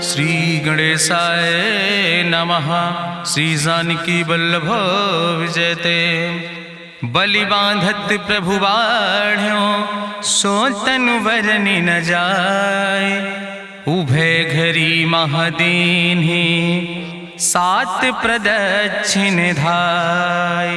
श्री गणेशाय नमः। श्री जानकी वल्लभ विजयते। बलि बांधत प्रभु बाढ़ो सो तनु बरनि न जाय। उभय घरी महादीन्हि सात प्रदक्षिण धाय।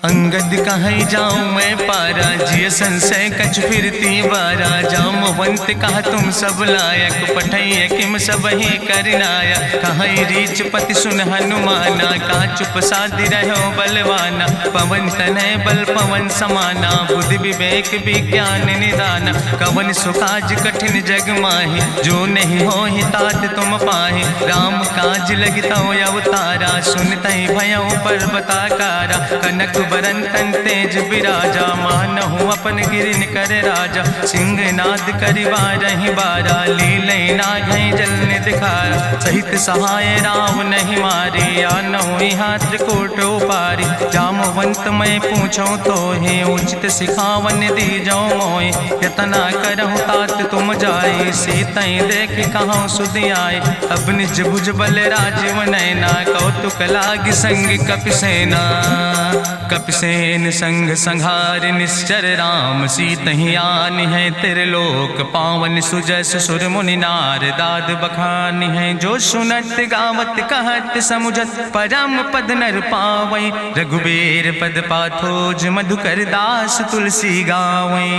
अंगद कहीं जाऊं मैं पारा जिय संशय कछ फिरती बारा। जामवंत कहा तुम सब लायक पठैय किम सब ही करनाया। कहीं रीच पति सुन हनुमाना कहा चुप साधि रहो बलवाना। पवन तनय बल पवन समाना बुद्धि विवेक विज्ञान निदाना। कवन सुकाज कठिन जग माहि जो नहीं हो ही तात तुम पाहि। राम काज लगता अवतारा सुनतहि भयो पर्वताकारा। कनक बरन तन तेज बिराजा मानहु अपन गिरिन कर राजा। सिंह नाद करिवा रही बारा लीले नागई जल दिखारा। सहित सहाय राम नहीं मारे आनहु हाथ कोट पारी। जामवंत मैं पूछो तो हे उचित सिखावन दी जाओ मोय। यतना करहु तात तुम जाए सीतई देख कहूँ सुध आए। अब निज भुज बल राजीव नैना कौतुक लाग संग कपिसेना। कपिसेन संग संहार निश्चर राम सीतहि आनि है त्रिलोक पावन। सुजस सुर मुनि नार दाद बखानि है। जो सुनत गावत कहत समुझत परम पद नर पावै। रघुबीर पद पाथोज मधुकर दास तुलसी गावै।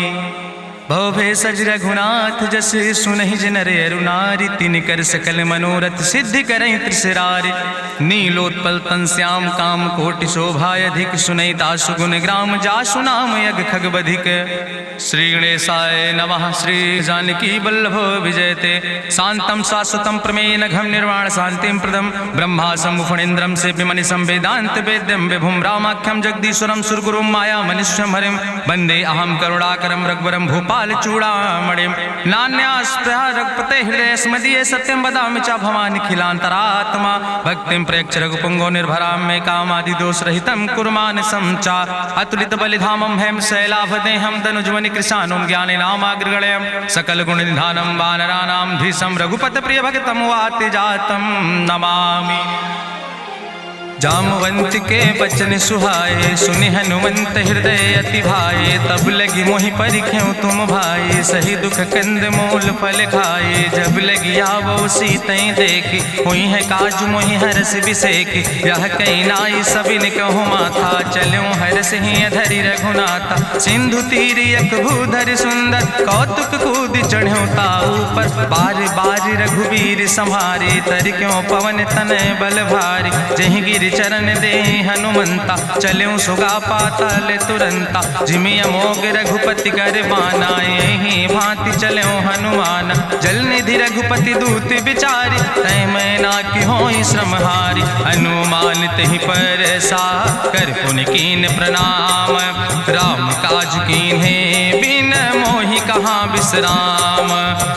भवे सज रघुनाथ जस सुनहि जिनर अरुनारि। तिनकर सकल मनोरथ सिद्धि करहि त्रिसरारि। नीलोत्पल तन श्याम काम कोटि शोभाय अधिक। सुनहि दासु गुण ग्राम जासु नाम यज्ञ खग बधिक। श्री गणेशाय नमः। श्री जानकी वल्लभ विजयते। शांतम शाश्वतम प्रमेय नघम निर्वाण शांतिम प्रदम। ब्रह्मा शंभु फणीन्द्रम सेव्यमणि संवेदांत वेद्यम विभुम रामाख्यम जगदीश्वरम सुरगुरुम माया मनुष्यम हरिम। वंदे अहम करुणाकरम रघुवरम भूपाल चूड़ामणिम। नान्यास्पृहा रघुपते हृदय स्मदीये सत्यम वदामि च भवानि खिलांतरात्मा। भक्तिम प्रेक्ष रघुपुंगो निर्भराम मे कामादि दोष रहितम कुर्मान समचा। अतुलित बलिधामम हेम शैलाभदेहम दनुजवनि कृशानुम ज्ञाने नामाग्रगणयम। सकल गुण निधानम वानराणाम धीसम रघुपत प्रिय भक्तम वाति जातम नमामि। जामवंत के बचन सुहाए सुनि हनुमंत हृदय अति भाए। तब लगी मोहि परिख्यों तुम भाई सही दुख कंद मूल फल खाए। जब लगी आवो सीतई देखी हुई है काज मोहि हरस बिसेखी। यह कई नाई सबिन कहु माथा चलूं हरस ही अधरि रघुनाथा। सिंधु तीर यक भूधर सुंदर कौतुक कूद चढ़्यो ताऊ पर। बार बार रघुबीर संहारे तर क्यों पवन तनय बल भारी। जहि गिर चरण दे हनुमंता चल्यों सुगा पाताल तुरंता। जिमि अमोघ रघुपति कर बाना यही भांति चल्यों हनुमान। जल निधि रघुपति दूत बिचारी तय मैं ना कि होई श्रमहारी। हनुमान तहि पर सा कर पुनि कीन प्रणाम। राम काज कीन्हे बिन मोहि कहाँ विश्राम।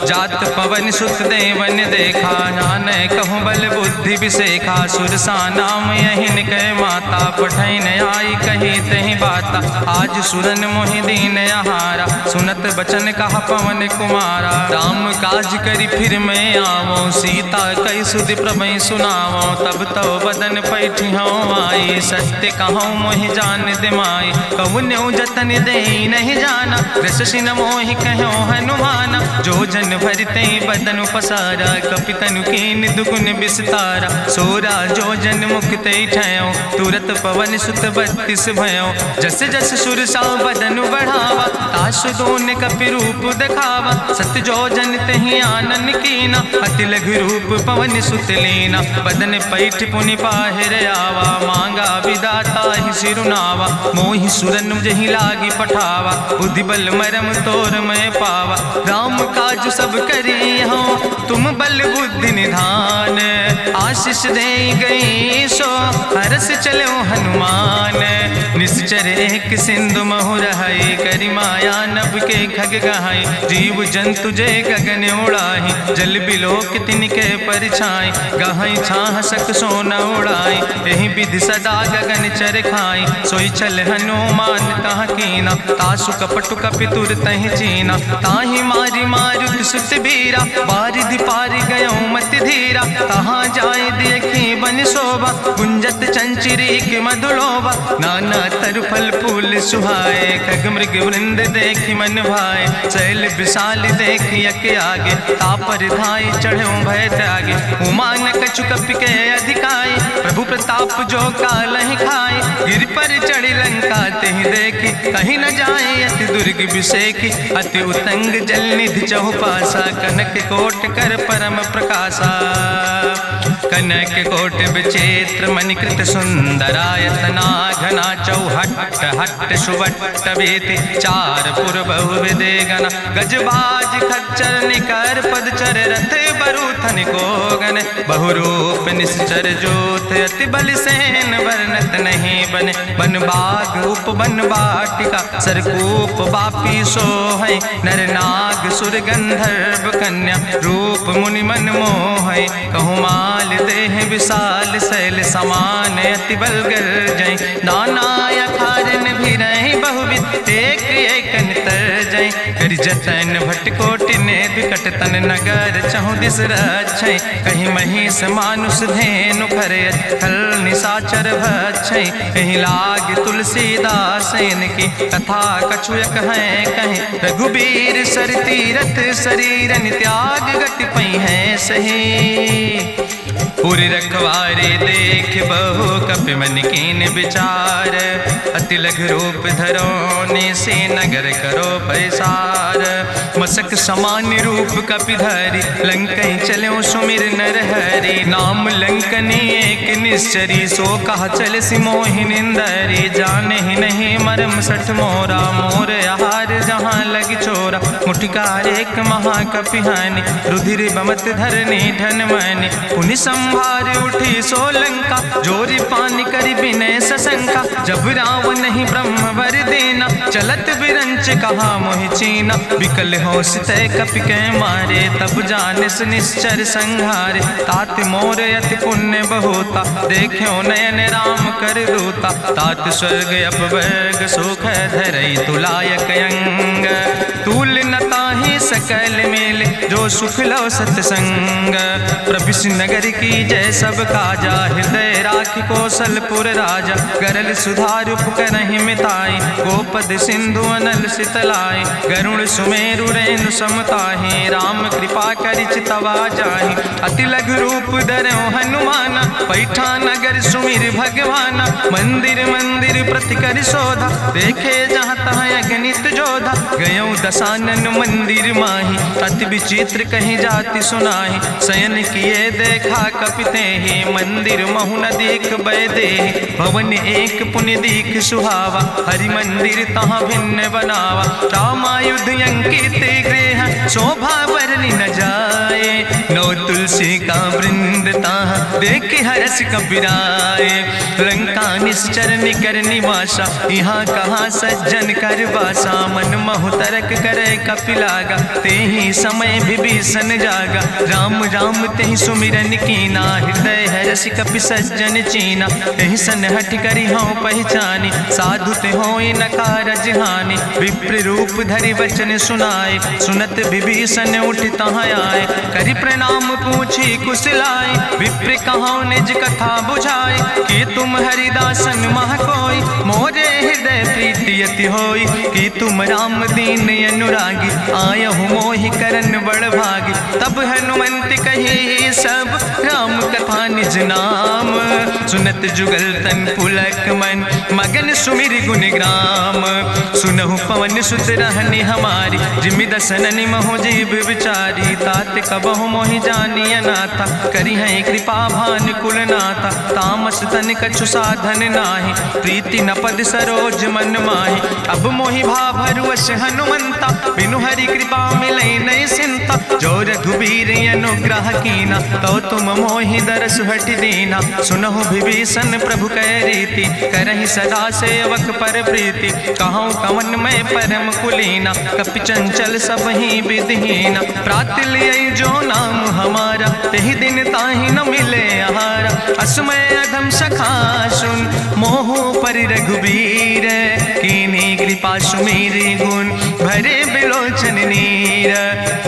जात पवन सुत देवन देखा नानय कहूँ बल बुद्धि विसेखा। सुरसा नाम यहिन कह माता पठैन आई कही तहि बाता। आज सुरन मोहि दीन आहारा सुनत बचन कहा पवन कुमारा। राम काज करी फिर मैं आवो सीता कई सुधि प्रभु सुनावो। तब तो बदन पैठी हूँ आई सत्य कहूँ मोहि जान दिमाई। कहुन्यु जतन दे नहीं जाना रससिन मोहि कहो हनुमाना। जो जन भरते बदन पसारा कपितनु कीन दुगुन विस्तारा। सोरा जो जन मुक्ते ठयो तुरत पवन सुत 32 भयो। जस जस सुरसा बदन बढ़ावा तासु दोन कपि रूप दिखावा। सत जो जन तहि आनन कीना अति लघु रूप पवन सुत लीना। बदन पैठ पुनि पाहिर आवा मांगा विदाता ही सिरुनावा। मोहि सुरन जहि लागी पठावा बुद्धि बल मरम तोर मैं पावा। राम काज सब करी हो तुम बल बुद्धि निधान। आशीष दे गई सो हरस चलो हनुमान। निश्चर एक सिंधु महु रहाई करी माया नभ के खग गहाई। जीव जंतु जे गगन उड़ाही जल बिलोक तिनके परछाई। गहाई छाह सक सोना उड़ाई यही विधि सदा गगन चर खाई। सोई चल हनुमान तहाँ कीना तासु कपटु कपि तुर तहि चीना। ताहि मारी मारुत सुत बीरा बारिधि पारि गयो मति धीरा, कहाँ जाए देखी बन शोभा, गुंजत चंचरी की मधुलोभा, नाना तरु फल फूल सुहाए, खग मृग वृंद देखी मन भाए, शैल विशाल देखी यके आगे, तापर धाय चढ़ो भय त्यागे, उमान कछु कपि के अधिकाई, प्रभु प्रताप जो कालहि खाए, गिर पर चढ़ी लंका तेहि देखी, कहीं न जाए अति दुर्ग विषेखी, अति उतंग जल निधि चहुपासा, कनक कोट कर परम प्रकाशा, कनक कोट विचित्र मणिकृत सुंदरायतना, घना चौहट्ट हट्ट सुवट्ट वेति, चार पुर बहु विदे गण, गजबाज खच्चर निकर पदचर, रथ बरूथन को गण, बहुरूप निश्चर जोत, अति बल सेन वर्णत नहीं बने, बन बाग उप बन बाटिका, सरकूप बापी सोहै, नर नाग सुर गंधर्व कन्या, रूप मुनि मन मोहै, कहूँ माल देह विशाल शैल समान, अति बल गर्जै, नाना अखारन भी रही बहुविध, एक एक तर जय, कर जतन भटकोटि ने विकट तन नगर, चहु दिस रक्षै, कहीं महिष मानुष धेनु खरे, खल निशाचर भक्षै, कहीं लाग तुलसीदास इनकी, कथा कछुयक है कहीं, रघुबीर सर तीरथ शरीरन त्याग गति पई है सही, पूरी रखवारे देख बहु कपि मन कीन विचार, अति लघु रूप धरोने से नगर करो पैसार, मसक समान रूप कपि धरि, लंकई चलो सुमिर नर हरि, नाम लंकनी एक निश्चरी, सो कहा चल सिमोहि निंदरी, जाने ही नहीं मरम सठ मोरा, मोर आहार जहाँ लग चोरा, मुठिकार एक महाकपि हानि, रुधिर बमत धरनी धन मनि, पुनि संभार उठी सोलंका, जोरी पानी करी विनय सशंका, जब रावण नहीं ब्रह्म वर देना, चलत बिरंच कहा मोहि चीना, विकल होश तय कपि के मारे, तब जानिस निश्चर संहारे, तात मोर अति पुण्य बहुता, देख्यो नयन राम कर दूता, तात स्वर्ग अपवर्ग सुख धरई तुलायक अंग, तूल न ताहि सकल मेल, जो सुख लो सत्संग, प्रभिस नगर की जय सब काजा, हृदय राखि कौशलपुर राजा, गरल सुधार उपकरहि मिताई, गोपद सिंधु अनल सितलाई, गरुड़ सुमेरु रेणु समताहि, राम कृपा करि चितवा जाहि, अति लघु रूप धरौ हनुमाना, पैठा नगर सुमिर भगवाना, मंदिर मंदिर प्रति कर शोधा, देखे जहाँ तहाँ अगणित जोधा, गयौ दशानन मंदिर माही, अति विचित्र कहीं जाति सुनाही, शयन किए देखा कपिते ही, मंदिर महु न देख बैदे, भवन एक पुण्य दीख सुहावा, हरि मंदिर तहाँ भिन्न बनावा, रामायुध अंकित गृह, शोभा बरली न जाए, नौ तुलसी का वृंद तहाँ देख हरस कपिराए, लंका निश्चर निकर निवासा, यहाँ कहाँ सज्जन कर बासा, मन महु तरक करे कपिलागा, ते ही समय विभीषण जागा, राम राम तेहि सुमिरन कीना, हृदय हरस कपि सज्जन चीना, तेहि सन हठ करी हूँ पहचानी, साधु ते होई न कारज हानि, विप्र रूप धरि वचन सुनाए, सुनत विभीषण उठ तहाँ आए, करि प्रणाम पूछी कुशलाए, विप्र कहाँ निज कथा बुझाए, कि तुम हरिदासन मह कोई, मोरे हृदय प्रीति अति होई, कि तुम राम दीन अनुरागी, आयहु मोहि करन बड़ भागी, तब हनुमंत कही सब राम कथा निज नाम, सुनत जुगल तन पुलक मन, मगन सुमिर गुण ग्राम, सुनहु पवन सुत रहनी हमारी, जिमि दसननि महु जीव विचारी, तात कबहु मोहि जानी अनाथा, करी है कृपा भान कुल नाथा, तामस तन कछु साधन नाही, प्रीति न पद सरोज मन माही, अब मोहि भाभरुवश हनुमंता, बिनु हरि कृपा मिलै नहीं सिंता, जो रघुबीर अनुग्रह कीना, तो तुम मोहि दरस हट दीना, सुनहु विभीषण प्रभु कै रीति, करहि सदा सेवक पर प्रीति, कहूँ कवन में परम कुलीना, कपि चंचल सब ही विधिहीना, प्रात लिय जो नाम हमारा, तेहि दिन ताहि न मिले आहारा, असमय अधम सखा सुन, मोहु पर रघुबीर, कीन्ही कृपा सुमेरि गुण, भरे बिलोचन नीर,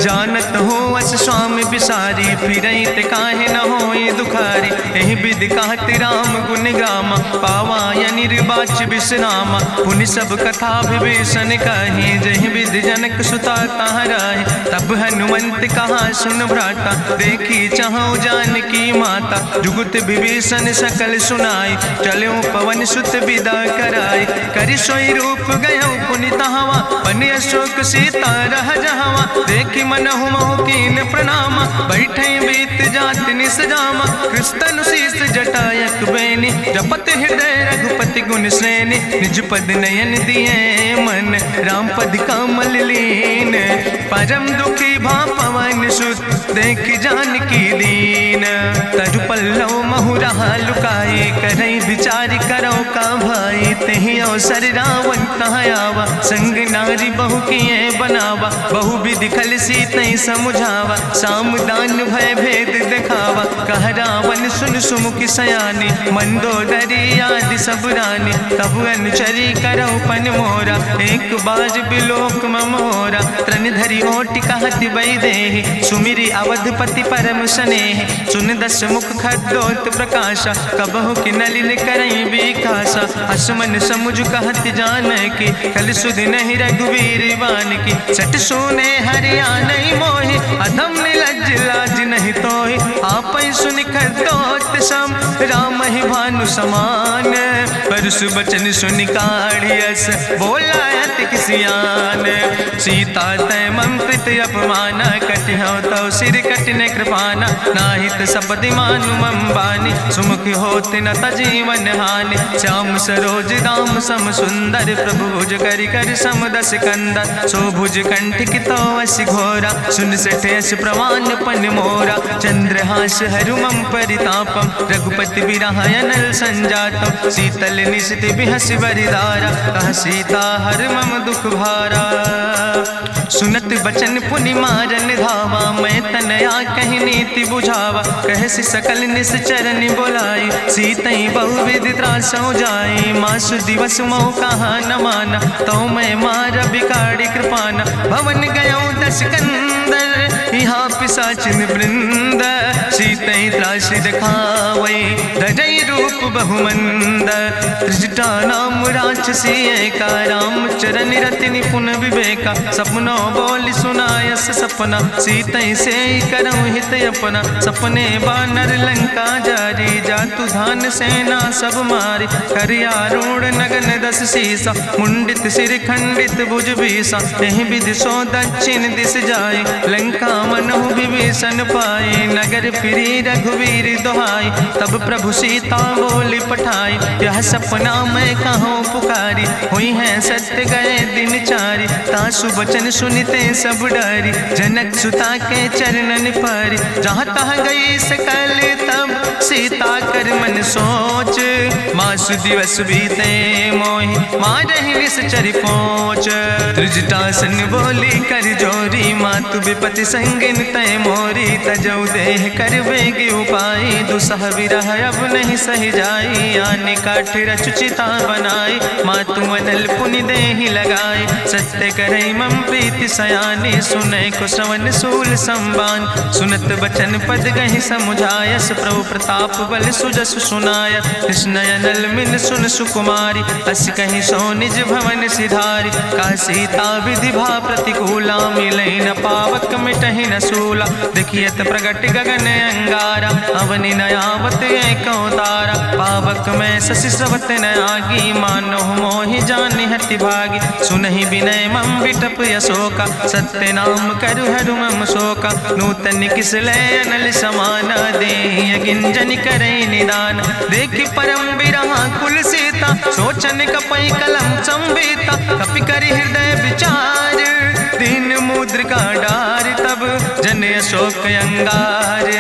जानत हो अस स्वामी बिसारी, फिरई ते काहे न होई दुखारी। एहि विधि कहत राम गुण गामा, पावा निर्बाच विश्रामा। पुनि सब कथा विभीषण कही, जहि विधि जनक सुता कहाँ रहे। तब हनुमंत कहा सुन भ्राता, देखी चाहूं जानकी माता। जुगुत विभीषण सकल सुनाई, चलो पवन सुत विदा कराई। करि सोई रूप गयो पुनि तहवा, बन अशोक सीता रह जहवा। देखी मनहु महु कीन प्रणामा, बैठे बीत जात निस जामा। कृष्ण शीस जटायक बेनी, जपत हृदय रघुपति गुण श्रेणी। निज पद नयन दिए मन, राम पद कमल लीन। परम दुखी भा पवन सुत, देख जानकी दीन। तरु पल्लव महु रहा लुकाई, करई विचार करो का भाई। तेहि अवसर रावण तहाँ आवा, संग नारी बहु किए बनावा। बहु विधि खल सीतै समुझावा, साम दान भय भेद दिखावा। कह रावण सुन सुमुखी सयानी, मंदोदरी आदि सब रानी। तब अनुचरी करो पन मोरा, एक बार बिलोक ममोरा। त्रन धरि ओटि कहत बई देहि, सुमिरी अवधपति परम स्नेह। सुन दस मुख खद्योत प्रकाशा, कबहु कि नलिन करई बिकासा। असमन समुझ कहत जानकी, कल सुध नहीं रघुवीर बान की। सट सुने हरियाणई मोहि, अधम निलज्ज लाज नहीं तोहि। आपै सुनि खद्योत सम, राम ही भानु समान। परसु बचन सुनि काढ़ियस, बोला अति किसियान। सीता तै मम कृत अपमाना, कटिहौ तौ सिर कटिन कृपाना। नाहित सपदि मानु मम बानी, सुमुख होत न तजीवन हानि। श्याम सरोज दाम सम सुंदर, प्रभु भुज करि कर सम दस कंदर। सो भुज कंठ कितो अस घोरा, सुन सठेस प्रमाण पन मोरा। चंद्रहास हरु मम परितापम, रघुपति बिरहायनल संजातम। शीतल निशित बिहस बरिदारा, कह सीता हर मम दुख भारा। सुनत बचन पुनि मारन धावा, मैं तनया कहि नीति बुझावा। कहसि सकल निश्चरन बोलाई, सीतई बहुविधि त्रासौ जाई। मासु दिवस मोह कहा न माना, तो मैं मार बिकाड़ी कृपाना। भवन गयो दस कंदर, यहाँ पिशाचिन वृंद। सीतई त्रास दिखावई, धजई रूप बहुमंद। त्रिजटा नाम राक्षसी एका, राम चरण रति निपुण विवेका। सपनो बोल सुनायस सपना, सीतई से करऊँ हित अपना। सपने बानर लंका जारी, जातु धान सेना सब मारी। करियारूढ़ नगन दस सीसा, मुंडित सिर खंडित भुज बीसा। एहि विधि सो दक्षिण दिस जाय, लंका मनहु विभीषण पाए। नगर फिरी रघुवीर दोहाई, तब प्रभु सीता बोली पठाई। यह सपना मैं कहूँ पुकारी, हुई है सत्य गए दिन चारी। तासु बचन सुनते सब डरी, जनक सुता के चरणन पर। जहाँ तहाँ गई सकल तब, सीता कर मन सोच। मासु दिवस बीते मोहि, मारहि निश्चर पहुँच। त्रिजटासन बोली कर जोरी, मातु विपति संगिन तय मोरी। तजौ देह कर बेगी उपाय, दुसह विरह अब नहीं सही जाई। आने काठ रचुचिता बनाई, मातु मनल पुनि देहि लगाई। सत्य करई मम प्रीति सयानी, सुनै को श्रवण सूल संबान। सुनत बचन पद गहि समुझायस, प्रभु प्रताप बल सुजस सुनाय। कृष्णयनल मिन सुन सुकुमारी, अस कहि सो निज भवन सिधारी। का सीता विधि भा प्रतिकूला, मिलै न पावक मिटहि न सूला। देखियत प्रगट गगन अंगारा, अवनि नयावत एको तारा। पावक में शशि स्रवत न आगी, मानो मोहि जानि हति भागी। सुनहि विनय मम विटप यशोका, सत्य नाम करु हरु मम शोका। नूतन किस लय अनल समाना, देहि गिंजन करई निदान। देखि परम बिरहा कुल सीता, सोचन कपई कलम संवेता। कपि करि हृदय विचार, दीन मुद्रिका डार। तब जन अशोक अंगार,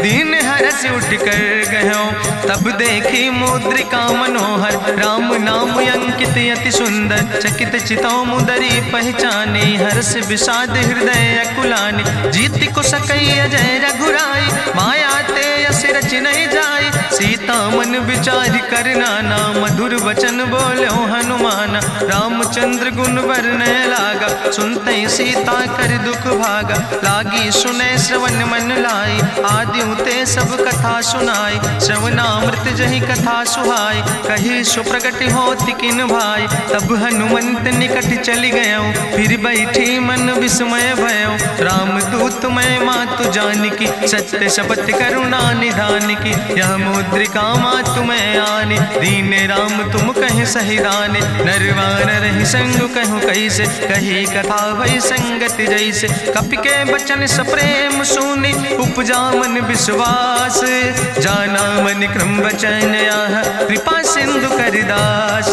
दीन हरस उठ कर गयो। तब देखी मुद्रिका मनोहर, राम नाम अंकित अति सुंदर। चकित चितौ मुदरी पहचाने, हर्ष विषाद हृदय अकुलाने। जीत को सकई अजय रघुराई, माया ते यस रच नहीं जाई। सीता मन विचार कर नाना, मधुर वचन बोलो हनुमाना। रामचंद्र गुण वरने लागा, सुनते सीता कर दुख भागा, लागी सुने श्रवण मन लाई, आदियों ते सब कथा सुनाई, श्रवणामृत जही कथा सुहाई, कही सुप्रगट होति किन भाई, तब हनुमंत निकट चली गयो, फिर बैठी मन विस्मय भयो, राम दूत मैं मातु जानकी, सत्य शपथ करुणा निधान की, यह मुद्रिका मातु मैं आने, दीन राम तुम कहे सही दाने, नरवान रही संग कहूँ कैसे, कही कथा भई संगति जैसे, कपि के बचन सप्रेम सुनी, उपजा मन विश्वास, जाना मन क्रम वचन आह, कृपा सिंधु करिदास,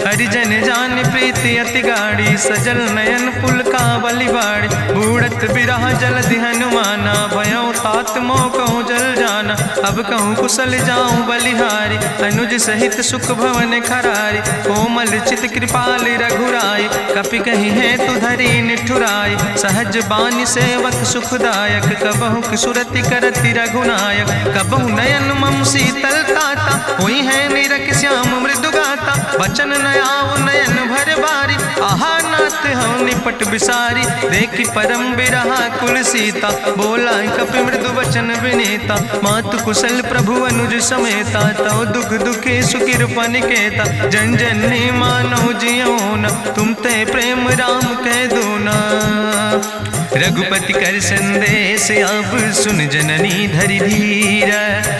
हरिजन जान प्रीति अति गाड़ी, सजल नयन पुलकावली बाड़ी, बूढ़त बिरह जलधि हनुमाना, भयो तात मोह कहूँ जल जाना, अब कहूँ कुशल जाऊँ बलिहारी, अनुज सहित सुख भवन खरारी, कोमल चित कृपाल रघुराई, कपि कही है तु धरी निठुराई, सहज बानी सेवक सुखदायक, कबहु किशुरति करति रघुनायक, कबहु नयन मम शीतल ताता, हुई है निरख श्याम मृदु गाता, बचन नयाव नयन भर बारी, आहा नाथ हम निपट बिसारी, देखी परम बिरहा कुल सीता, बोला कपि मृदु वचन विनीता, मातु कुशल प्रभु अनुज समेता, तव दुख दुखी सुकृपा निकेता, जन जननी मानो जियो न, तुम ते प्रेम राम कह दो ना, रघुपति कर संदेश अब सुन जननी धरि धीर,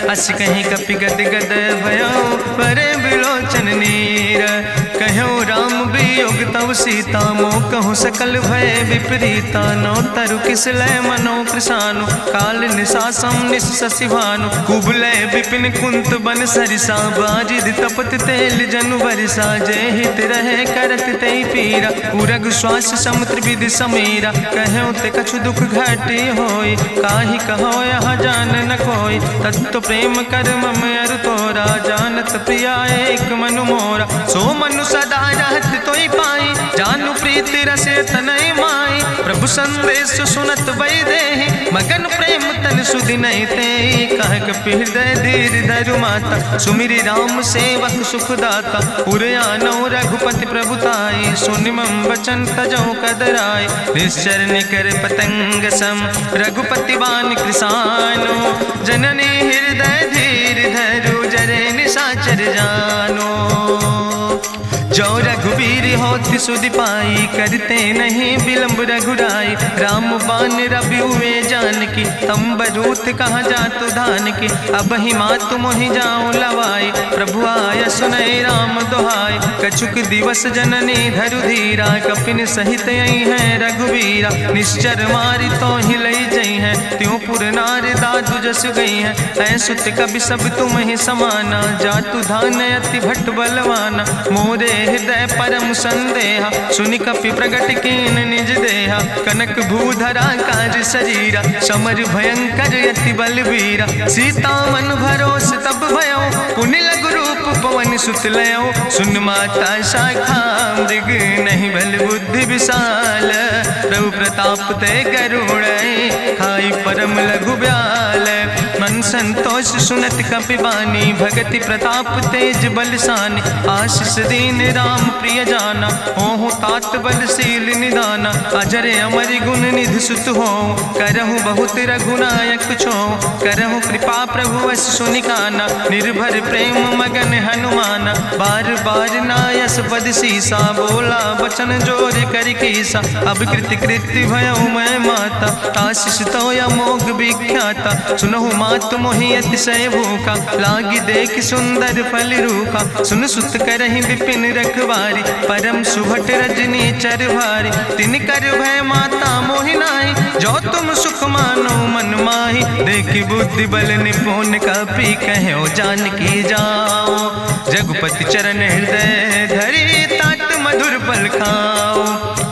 अस कहीं कपि गद गद भयो परे बिलोचन नीर, कहो राम वियोग तव सीता, मोह कहूँ सकल भय विपरीता, नौ तरु किस लय मनो कृशानु, काल निशासम निशि भानु, कुबलय विपिन कुंत बन सरिसा, बाजिद तपत तेल जनु बरिसा, जय हित रहे करत ते पीरा, उरग श्वास समुद्र विधि समीरा, कहो ते कछु दुख घटी होई, काहि कहो यहाँ जान न कोई, तत्व प्रेम कर मम अरु तोरा, जानत प्रिया एक मनु मोरा, सो मनु सदा रहत तोई पाई, जानु प्रीति रसे तनय माई, प्रभु संदेश सुनत वै देहि, मगन प्रेम तन सुधि नहीं ते, कह कपि हृदय धीर धरु माता, सुमिरि राम सेवक सुखदाता, उरयानो रघुपति प्रभुताई, सुनि मम वचन तजौ कदराई, निश्चर निकर पतंग सम, रघुपति बान कृसानो, जननी हृदय धीर धरु जरे निशाचर जानो, जो रघुवीर होति सुधि पाई, करते नहीं विलंब रघुराई, राम बान रवि हुए जानकी, तंबरूथ कहाँ जातु धान की, अब ही मातु मोहि जाऊँ लवाई, प्रभु आय सुनय राम दुहाई, कछुक दिवस जननी धरु धीरा, कपिन सहित यही है रघुवीरा, निश्चर मारी तो ही लई जई है, त्यों पुर नार दादु जस गई है, ऐसुत कभी सब तुम ही समाना, जातु धान अति भट्ट बलवाना, मोरे हृदय परम संदेहा, सुनि कपि प्रगट कीन निज देहा, कनक भूधरा काज शरीरा, समर भयंकर यति बलवीरा, सीता मन भरोस तब भयो, पुनि लघु रूप पवन सुत लयो, सुन माता शाखा मृग नहीं बल बुद्धि विशाल, प्रभु प्रताप ते गरुड़ खाई परम लघु ब्याल, मन संतोष सुनत कपि बानी, भगति प्रताप तेज बलसानी, आशीष दीन राम प्रिय जाना, ओहु तात बलशील निदाना, अजर अमर गुण निधि सुत हो, करहु बहुत रघुनायक छो, करहु कृपा प्रभु वश सुनिकाना, निर्भर प्रेम मगन हनुमाना, बार बार नायस पद सीसा, बोला बचन जोर कर कीसा, अब कृति कृति भयो मैं माता, आशीष तो अमोघ विख्याता, सुनहु मातु मोहि अतिशय भूखा, लागी देख सुंदर फल रूखा, सुन सुत करहि विपिन रखवारी, परम सुभट रजनी चर भारी, तिन कर भय माता मोहि नाहि, जो तुम सुख मानो मन माहि, देखि बुद्धि बल निपुण कपि कहो जानकी जाओ, रघुपति चरण हृदय धरि तात मधुर फल खाओ,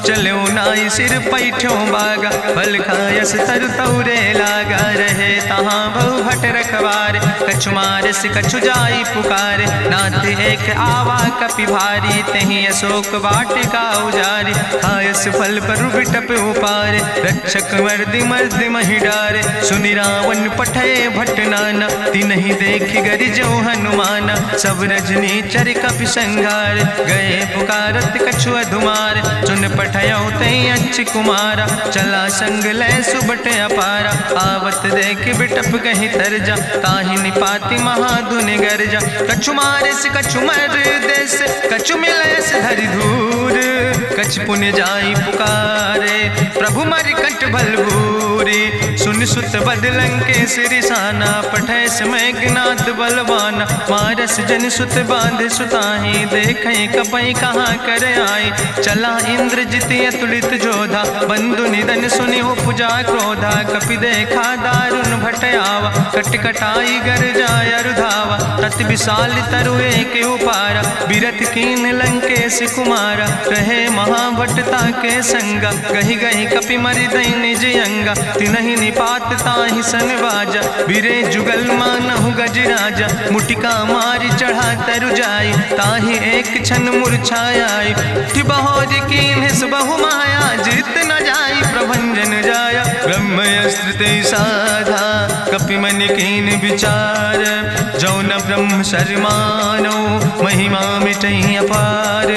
चलो नाई सिर पैठो बागा, फल खायस तरु तौरे लागा, रहे तहाँ बहु भट रखवारे। कछु मारस कछु जाई पुकारे, नाथ एक आवा कपि भारी। तहीं अशोक वाटिका उजारी, खायस फल पर बिटप उपारे। रक्षक मर्दि मर्दि महि डारे, सुनि रावण पठय भट नाना। तिन्हि देखि गरिजौ हनुमाना, सब रजनी चर कपि संघार। गए पुकारत कछु अधुमार, सुन पठयौ तई अच्छ कुमारा। चला संग लय सुबट अपारा, आवत देख बिटप कहीं तरजा। ताहि निपाति महाधुनि गर्जा, कछु मारिस कछु मर देस। कछु मिलयस धरि धूर, कछ पुण्य जाई पुकारे। प्रभु मरि कंठ भल भूरी, सुन सुत बद लंकेश रिसाना। पठय समय ज्ञात बलवाना, मारस जन सुत बांध सुताहि। देखें कपई कहाँ कर आए, चला इंद्रजित अतुलित जोधा। बंधु निधन सुनि उपजा क्रोधा, कपि देखा दारुण भट आवा। कट कटाई गर जाय रुधावा, तत विशाल तरु एक उपारा। बिरथ कीन लंकेश कुमारा, रहे महाभटता के संगा। गहि गहि कपि मरि दई निज अंगा, तिन्हि निपात ताहि सन बाजा। बिरे जुगल मानहु गजराजा, मुटिका मारि चढ़ा तरु जाई। ताहि एक क्षण मूर्छाई, बहोज कीन्हिस बहु माया। जीत न जाई प्रभंजन जाया, ब्रह्मयस्त्र ते साधा। कपि मन कीन विचार, जौ न ब्रह्म शर्मानो। महिमा मिटई अपार,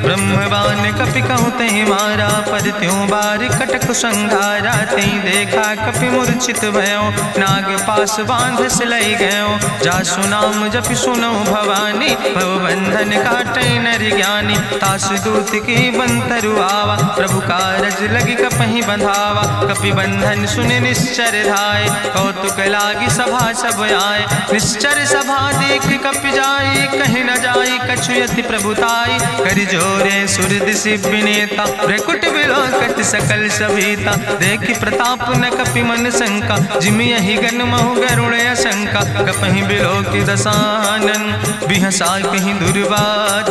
ब्रह्मवान कपि कहु तहि मारा। पर त्यों बार कटक संघारा, तई देखा कपि मूर्छित भयो। नाग पास बांध सिलई गयो, जासु नाम जपि सुनो भवानी। भव बंधन काटई नर ज्ञानी, तासु दूत की बंतरु आवा। प्रभु कारज लगी कपहि बंधावा, कपि बंधन सुनि निश्चर धाय। कौतुक लागी सभा सब आए, निश्चर सभा देख कपि जाई। कहीं न जाई कछु यति प्रभुताई, कर जोरे सुर दिसि विनेता। भ्रकुट विलोकत सकल सभीता, देखि प्रताप न कपि मन शंका। जिमि यहि गन महु गरुण शंका, कपहि बिलोकि दसानन। बिहसा कहीं दुर्वाद,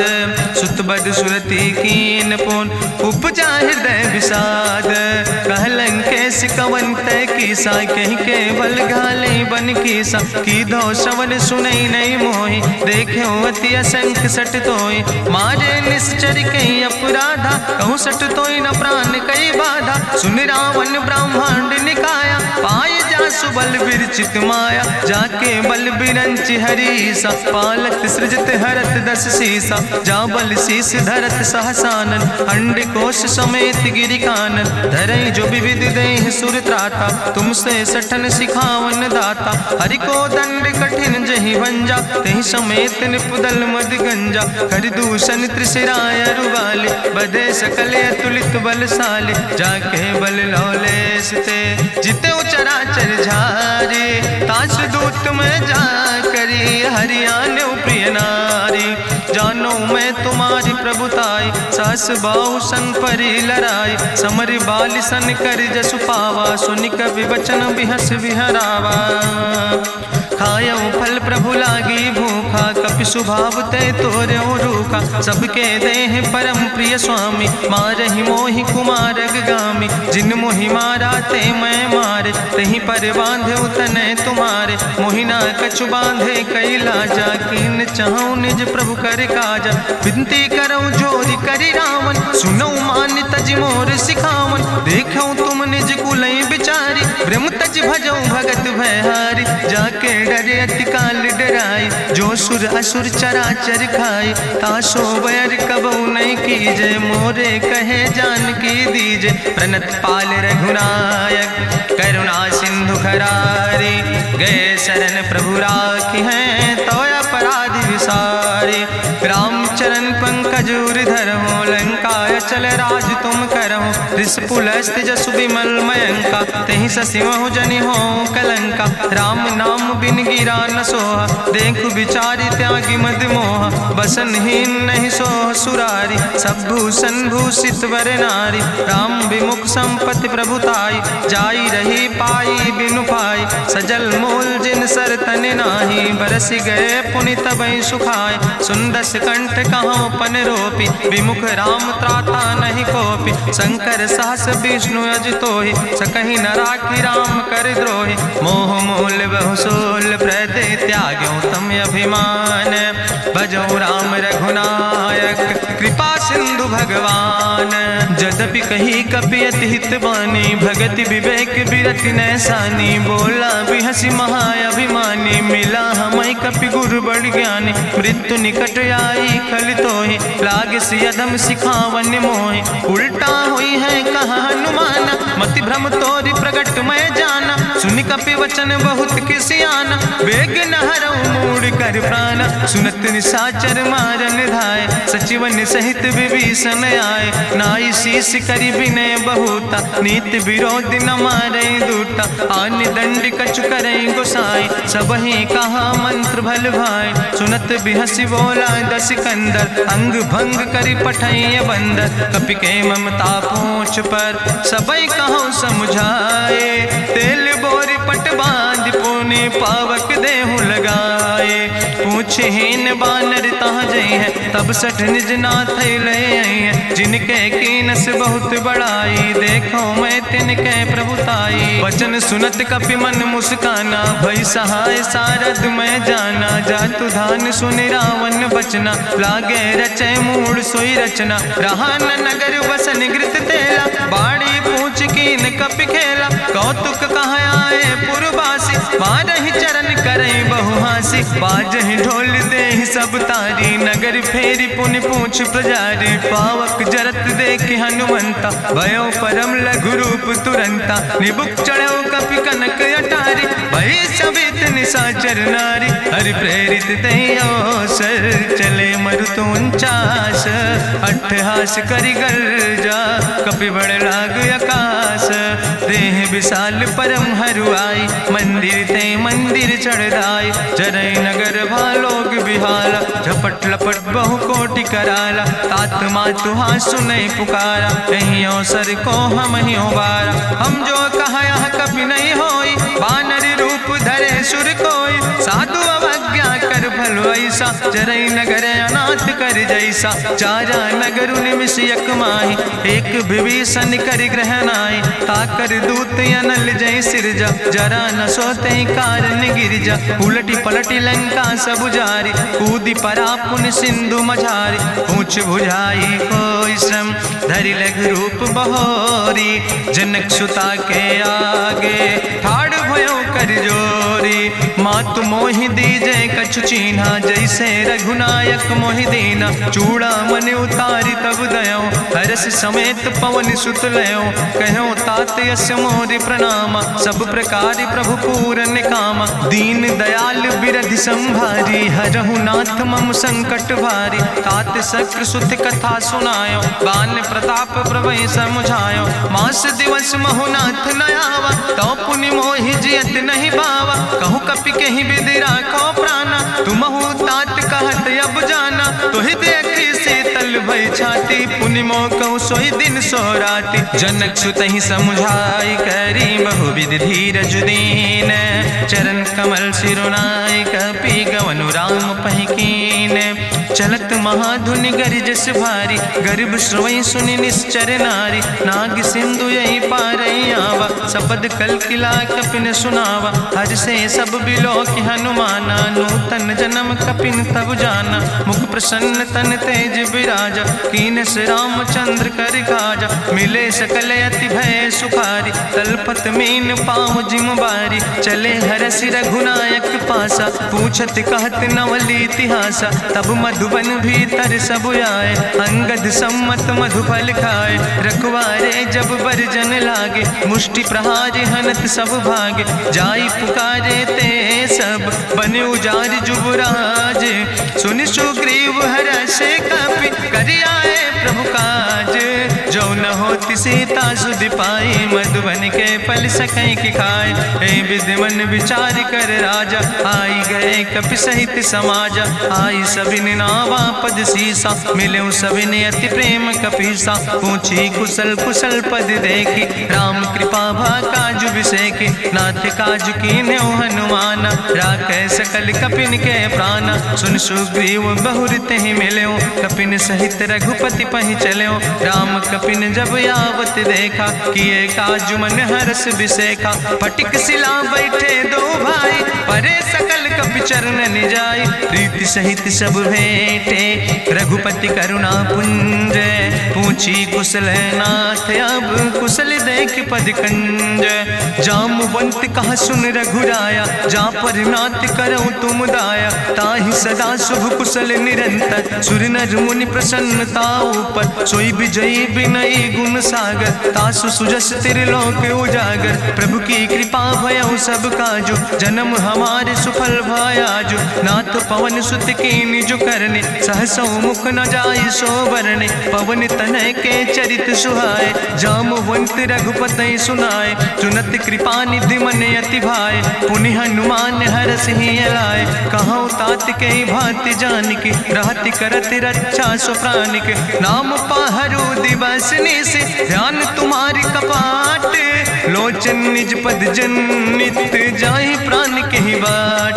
सुत बद सुरति कीन पुन। उपजा हृदय विषाद, कहलन कैस कवन तय कीसा। कहीं केवल घाले बन कीसा, की दो श्रवण सुनई नहीं मोहि। देखे अति असंख सट तोय, मारे निश्चर कहीं अपराधा। कहूँ सट तोय न प्राण कई बाधा, सुन रावण ब्रह्मांड निकाया। पाय जासु बल विरचित माया, जाके बल बिरंचि हरीसा। पालत सृजत हरत दस सीसा, जा बल शीस धरत सहसानन। अंड कोश समेत गिरि कानन, धरई जो विविध देह सुर त्राता। तुमसे सठन सिखावन दाता, हरि को दंड कठिन जहि भंजा। तहि समेत निपुदल मद गंजा, कर दूषण त्रिशिराय रुवाले। बधे सकल अतुलित बलशाले, जाके बल लौलेस ते। जिते चराचर झारे, तास दूत में जा करी। हरियाणा प्रिय नारी, जानो मैं तुम्हारी प्रभुताई। सास बाहु सन परी लड़ाई, समर बाल सन कर जसु पावा। सुनि कवि वचन बिहस विहरावा, खायौ फल प्रभु लागी भूखा। कपि स्वभाव ते तोर्यो रूखा, सबके देह परम प्रिय स्वामी। मारहि मोहि कुमारग गामी, जिन मोहि मारा ते मैं मारे। तहीं पर बांधे तनै तुम्हारे, मोहिना कछु बांधे कई लाजा। कीन चाहूं निज प्रभु कर काजा, विनती करऊं जोरि करि रावण। सुनऊ मान तज मोर सिखावन, देखऊं तुम निज कुलई बिचारी। ब्रह्म तज भजऊं भगत भयहारी, जाके डरे अति काल डराई। जो सुर असुर चराचर खाई, तासो बैर कबऊ नहीं कीजे। मोरे कहे जान की दीजे, प्रणत पाल रघुनायक। करुणा सिंधु खरारी, गए शरण प्रभु राखी हैं। तो अपराध विसारी, रामचरण पंकज उर धरहु। लंकाय चल राज तुम करहु, रिसपुलस्त जसु विमल मयंका। तहि ससिमहु जनि हो कलंका, राम नाम बिन गिरा न सोहा। देखु विचारि त्यागी मद मोहा, बसनहीन नहीं सोह सुरारी। सब भूषण भूषित वर नारी, राम विमुख संपत्ति प्रभुताई। जाई रही पाई बिनु पाई, सजल मूल जिन सर तन नाही, बरस गए पुनि तबहि सुखाए। सुंदस कंठ कहाँ पन रोपी, विमुख राम त्राता नहीं कोपी। शंकर सहस विष्णु अजितोहि, सकहि न राखी राम कर द्रोहि। मोह मूल बहुसूल प्रदे त्याग्यो तम अभिमान। भजो राम रघुनायक कृपा सिंधु भगवान। यद्यपि कही कपि अति हित बानी, भगति विवेक बिरति नैसानी। बोला बिहसी महाअभिमानी, मिला हमै कपि गुरु बड़ ज्ञानी। मृत्यु निकट आई खल तोहि, लागे सियदम सिखावन मोहि। उल्टा हुई है कहा हनुमाना, मति भ्रम तोरि प्रगट मैं जाना। सुनि कपि वचन बहुत किसियाना, बेग न हरऊ मूढ़ कर प्राण। सुनत निशाचर मारन धाय, सचिवन सहित विभीषण आए। नाई शीस करि विनय बहुता, नीति विरोध न मारे दूता। आन दंड कछु करे गोसाई, सबहि कहा मंत्र भल भाई। सुनत बिहसी बोला दस कंदर, अंग भंग करि पठैय बंदर। कपि के ममता पूछ पर, सबई कहो समुझाए। तेल बोरी पट बांध पुनि पावक देहु लगाए। पूछहीन बानर तहाँ जई है, तब सठ निज नाथ ले आई है। जिनके कीनस बहुत बड़ाई, देखो मैं तिनके प्रभुताई। वचन सुनत कपि मन मुस्काना, भई सहाय सारद मैं जाना। जातु धान सुनि रावण बचना, लागे रचे मूढ़ सोई रचना। रहा न नगर बसन घृत तेला, बाड़ी पूछ कीन कपि खेला। कौतुक कहाँ आए पुरवासी, मारहि चरण करई बहु हासी। बाजहि ढोल देहि सब तारी, नगर फेरी पुनि पूछ प्रजारी। पावक जरत देख हनुमंता, भयो परम लघु रूप तुरंता। निबुक चढ़ो कपि कनक अटारी, भई सबित निशाचर नारी। हरि प्रेरित तहि अवसर, चले मरुत 49। अट्ठहास करि गर्जा, कपि बड़ लाग आकाश। देह विशाल परम हरुआई, मंदिर ते मंदिर चढ़ाई। जरई नगर भालोग बिहाला, झपट लपट बहु कोटि कराला। तात मातु हाँ सुनै पुकारा, कहीं अवसर को हम ही उबारा। हम जो कहा यहाँ कभी नहीं होई, बानर रूप धरे सुर कोई। साधु अवज्ञा कर भल ऐसा, जरई नगर अनाथ कर जैसा। चारा नगर निमिष यक माही, एक विभीषण कर ग्रह नाई। ताकर दूत अनल जय सिरजा, जरा न सोते कारण गिरजा। उलटी पलटी लंका सब जारी, कूदी परा पुन सिंधु मझारी। पूछ बुझाई कोई श्रम, धरि लघु रूप बहोरी। जनक सुता के आगे, ठाड़ भयो कर जोरी। मातु मोहि दीजे कछु चीन्हा, जैसे रघुनायक मोहि दीना। चूड़ा मन उतारी तब दयो, हरस समेत पवन सुत लयो। कहो तात यस मोरि प्रणामा, सब प्रकार प्रभु पूरन कामा। दीन दयाल बिरधि संभारी, हरहु नाथ मम संकट भारी। तात शक्र सुत कथा सुनायो, बान प्रताप प्रभै समुझायो। मास दिवस महु नाथ न आवा, तो पुनि मोहि जियत नहीं बावा। कहु कपि कहीं विधि राखो प्राणा, तुमहु तात कहत अब जाना। तुहि देखी शीतल भई छाती, पुनि मोह कहु सोई दिन सो राति। जनक सुतहि समुझाई, करी बहुविधि धीरज दीन। चरण कमल सिरुनाई, कपि गवनु राम पहि कीन। चलत महाधुनि गरिजस भारी, गर्भ श्रोई सुनि निश्चर नारी। नाग सिंधु यही पारई आवा, सबद कल किला कपिन सुनावा। हर से सब बिलो कि हनुमाना, नूतन जन्म कपिन तब जाना। मुख प्रसन्न तन तेज विराजा, कीनस रामचंद्र कर काजा। मिले सकल अति भय सुखारी, तलपत मीन पाँव जिम बारी। चले हरसि रघुनायक पासा, पूछत कहत नवल इतिहासा। तब मधुबन भीतर सब आए, अंगद सम्मत मधुफल खाए। रखवारे जब बरजन लागे, मुष्टि प्रहारे हनत सब भागे। जाई पुकारे ते सब, बने उजार जुबराज। सुनि सुग्रीव हर्षे कपि, करि आए प्रभु काज। जो न होति सीता सुध पाई, मधुबन के फल सकै की खाए। हे विधि मन विचार कर राजा, आई गए कपि सहित समाजा। आई सबिन नावा पद सीसा, मिले सबिन अति प्रेम कपीसा। पूछी कुशल कुशल पद देखी, राम कृपा भा काजु विसेखी। नाथ काजु कीन्हे हनुमान, राखै सकल कपिन के प्राण। सुन सुग्रीव बहुर तेहि मिल्यो, कपिन सहित रघुपति पहि चल्यो। राम कपिन जब आवत देखा, किए काजु मन हरस विसेखा। फटिक सिला बैठे दो भाई, परे सकल कपि चरण जाय। प्रीति सहित सब भेंटे, रघुपति करुणा पुंज। पूछी कुशल नाथ अब, कुशल देख पद कंज। जामवंत कहा सुन रघुराया, जा पर नाथ करऊं तुम दाया। ताहि सदा शुभ कुशल निरंतर, सुर नर मुनि प्रसन्नता ऊपर। सोई विजयी विनयी गुण सागर, तासु सुजस त्रिलोक उजागर। प्रभु की कृपा भयउ सब काजु, जन्म हमारे सुफल भयाजु। नाथ पवन सुत कीन्हि जो करने, सहसौ मुख न जाय सो बरने। पवन तनय के चरित सुहाए, जामवंत रघुपति सुनाए। चुनत कृपा निधि मन अति भाए, पुनि हनुमान हरषि लाए। कहौं तात के भांति जानिके, रहति करत रक्षा सो प्राणिक। नाम पाहरु दिवस निश, ध्यान तुम्हारी कपाट। लोचन निज पद जनित, जाहि प्राण के ही बाट।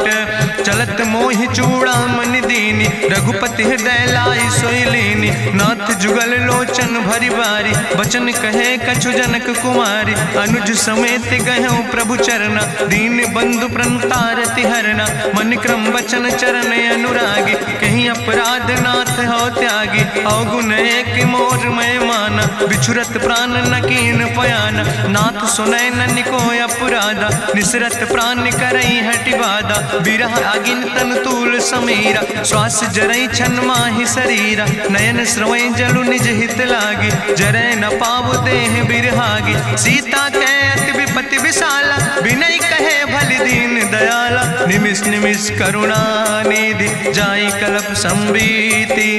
चलत मोहि चूड़ामणि दीनी, रघुपति हृदय लाई सोई लीनी। नाथ जुगल लोचन भरि बारी, बचन कहे कछु जनक कुमारी। अनुज समेत गहऊँ प्रभु चरना, दीन बंधु प्रणतारति हरना। मन क्रम वचन चरण अनुरागी, कहीं अपराध नाथ हो त्यागी। अवगुण एक मोर मैं माना, बिछुरत प्राण न कीन पयाना। नाथ सुनय ननि को अपराधा, निसरत प्राण करई हटि बाधा। बिरह अगिन तन तूल समीरा, श्वास जरई छन माहि शरीरा। नयन श्रवई जलु निज हित लागी, जरय न पाव देह बिरहागी। सीता के अति विपति विशाला, विनय कहे भलि दीन दयाला। निमिष निमिष करुणा निधि, जाई कल्प संबीति।